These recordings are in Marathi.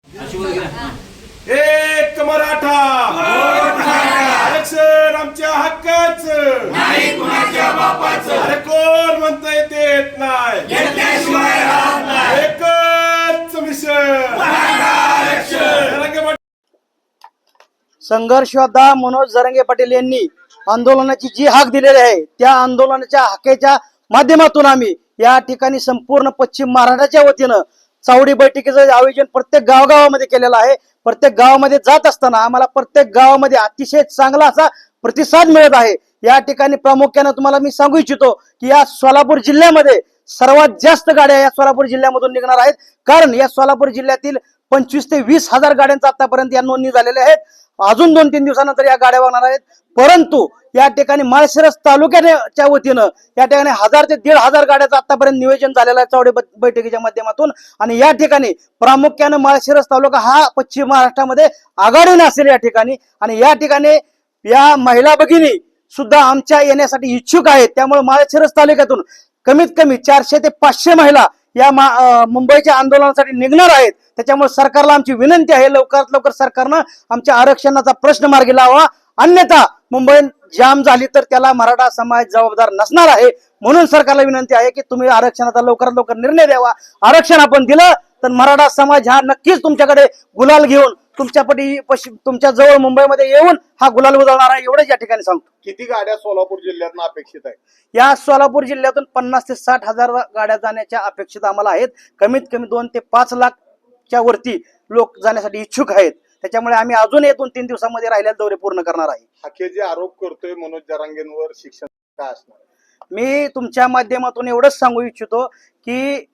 एक मराठा आरक्षण आमच्या हक्काचं नाही कुणाच्या बापाचं. अरे कोण म्हणतंय देत नाही घेतल्याशिवाय राहत नाही. एकच मिशन आरक्षण. संघर्ष योद्धा मनोज जरांगे पाटील यांनी आंदोलनाची जी हाक दिलेली आहे त्या आंदोलनाच्या हाकेच्या माध्यमातून आम्ही या ठिकाणी संपूर्ण पश्चिम महाराष्ट्राच्या वतीनं चावडी बैठकीचं आयोजन प्रत्येक गावागावामध्ये केलेलं आहे. प्रत्येक गावामध्ये जात असताना आम्हाला प्रत्येक गावामध्ये अतिशय चांगला असा प्रतिसाद मिळत आहे. या ठिकाणी प्रामुख्याने तुम्हाला मी सांगू इच्छितो की या सोलापूर जिल्ह्यामध्ये सर्वात जास्त गाड्या या सोलापूर जिल्ह्यामधून निघणार आहेत. कारण या सोलापूर जिल्ह्यातील 25 ते 20 हजार गाड्यांचा आतापर्यंत या नोंदणी झालेल्या आहेत. अजून 2-3 दिवसानंतर या गाड्या वाहणार आहेत. परंतु या ठिकाणी माळशिरस तालुक्याच्या वतीनं या ठिकाणी 1000 ते 1500 गाड्याचं आतापर्यंत नियोजन झालेलं आहे चावडी बैठकीच्या माध्यमातून. आणि या ठिकाणी प्रामुख्याने माळशिरस तालुका हा पश्चिम महाराष्ट्रामध्ये आघाडीने असेल या ठिकाणी. आणि या ठिकाणी या महिला भगिनी सुद्धा आमच्या येण्यासाठी इच्छुक आहेत. त्यामुळे माळशिरस तालुक्यातून कमीत कमी 400 ते 500 महिला या मुंबईच्या आंदोलनासाठी निघणार आहेत. त्याच्यामुळे सरकारला आमची विनंती आहे लवकरात लवकर सरकारनं आमच्या आरक्षणाचा प्रश्न मार्गी लावा. अन्यथा मुंबई जाम झाली तर त्याला मराठा समाज जबाबदार नसणार आहे. म्हणून सरकारला विनंती आहे की तुम्ही आरक्षणाचा लवकरात लवकर निर्णय द्यावा. आरक्षण आपण दिलं तर मराठा समाज हा नक्कीच तुमच्याकडे गुलाल घेऊन तुमच्या जवळ मुंबईमध्ये येऊन हा गुलाल उधळणार आहे. एवढंच या ठिकाणी सांगतो. किती गाड्या सोलापूर जिल्ह्यातून अपेक्षित आहे? या सोलापूर जिल्ह्यातून 50 ते 60 हजार गाड्या जाण्याच्या अपेक्षित आम्हाला आहेत. कमीत कमी 2 ते 5 लाखच्या वरती लोक जाण्यासाठी इच्छुक आहेत. त्याच्यामुळे आम्ही अजून 2-3 दिवसामध्ये राहिलेले दौरे पूर्ण करणार आहे. हाके जे आरोप करतोय मनोज जरांगेंवर शिक्षण काय असणार? मी तुमच्या माध्यमातून एवढंच सांगू इच्छितो की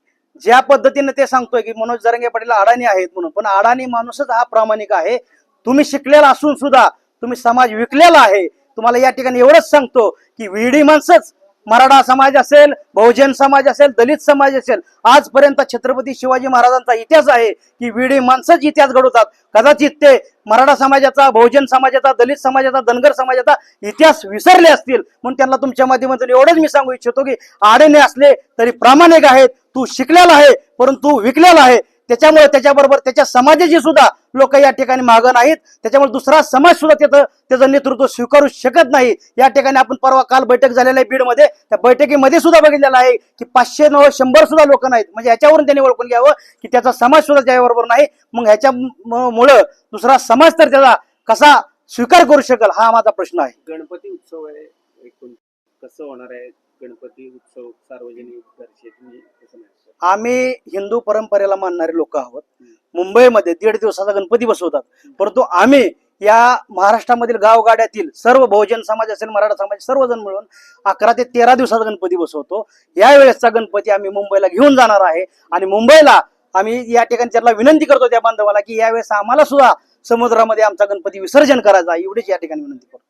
ज्या पद्धतीने ते सांगतोय की मनोज जरांगे पाटील अडाणी आहेत म्हणून, पण अडाणी माणूसच हा प्रामाणिक आहे. तुम्ही शिकलेला असून सुद्धा तुम्ही समाज विकलेला आहे. तुम्हाला या ठिकाणी एवढंच सांगतो की विडी माणसंच मराठा समाज असेल, बहुजन समाज असेल, दलित समाज असेल, आजपर्यंत छत्रपती शिवाजी महाराजांचा इतिहास आहे की विडी माणसंच इतिहास घडवतात. कदाचित ते मराठा समाजाचा, बहुजन समाजाचा, दलित समाजाचा, धनगर समाजाचा इतिहास विसरले असतील. म्हणून त्यांना तुमच्या माध्यमातून एवढंच मी सांगू इच्छितो की आडेने असले तरी प्रामाणिक आहेत. तू शिकलेला आहे परंतु विकलेला आहे. त्याच्यामुळे त्याच्याबरोबर त्याच्या समाजाची सुद्धा लोक या ठिकाणी मागं नाहीत. त्याच्यामुळे दुसरा समाज सुद्धा त्याचं नेतृत्व स्वीकारू शकत नाही. या ठिकाणी आपण परवा काल बैठक झालेली आहे बीडमध्ये. त्या बैठकीमध्ये सुद्धा बघितलेलं आहे की 500-100 सुद्धा लोक नाहीत. म्हणजे ह्याच्यावरून त्यांनी ओळखून घ्यावं की त्याचा समाज सुद्धा त्याबरोबर नाही. मग ह्याच्यामुळं दुसरा समाज तर त्याचा कसा स्वीकार करू शकेल हा माझा प्रश्न आहे. गणपती उत्सव आहे, कसं होणार आहे गणपती उत्सव सार्वजनिक दर्शनी? आम्ही हिंदू परंपरेला मानणारे लोक आहोत. मुंबईमध्ये 1.5 दिवसाचा गणपती बसवतात. परंतु आम्ही या महाराष्ट्रामधील गावगाड्यातील सर्व बहुजन समाज असेल, मराठा समाज सर्वजण मिळून 11 ते 13 दिवसाचा गणपती बसवतो. यावेळेसचा गणपती आम्ही मुंबईला घेऊन जाणार आहे. आणि मुंबईला आम्ही या ठिकाणी त्यांना विनंती करतो त्या बांधवाला की यावेळेस आम्हाला सुद्धा समुद्रामध्ये आमचा गणपती विसर्जन करायचा, एवढीच या ठिकाणी विनंती करतो.